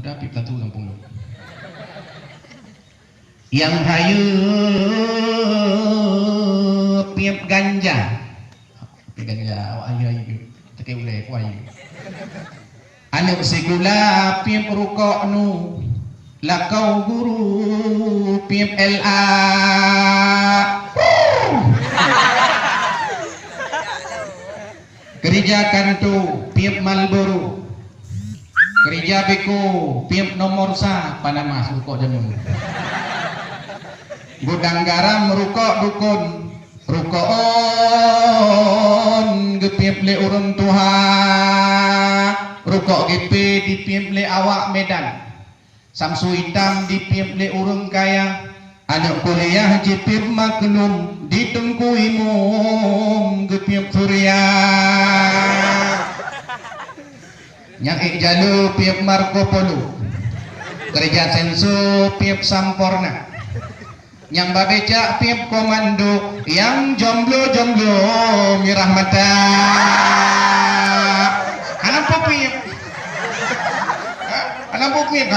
Udah pip satu kampung lu. Yang hayu pip ganja. Pip ganja awak ayu teke ulai ku ayu. Anu segula pip rukok nu lakau guru pip LA. Gereja Kanto pip Malboro. Gereja Beko pip nomor sa Panama rukok jamun. Gudang garam rukok dukun rukok on gepip le urun Tuhan rukok gepe dipip le awak Medan samsu hitam dipip le urun kaya anak kuliah jipip maklum ditungku imum gepip Surya nyakik jalu pip Marco Polo gereja Senso pip Samporna yang babeca pip komando yang jomblo mirah mata anak pip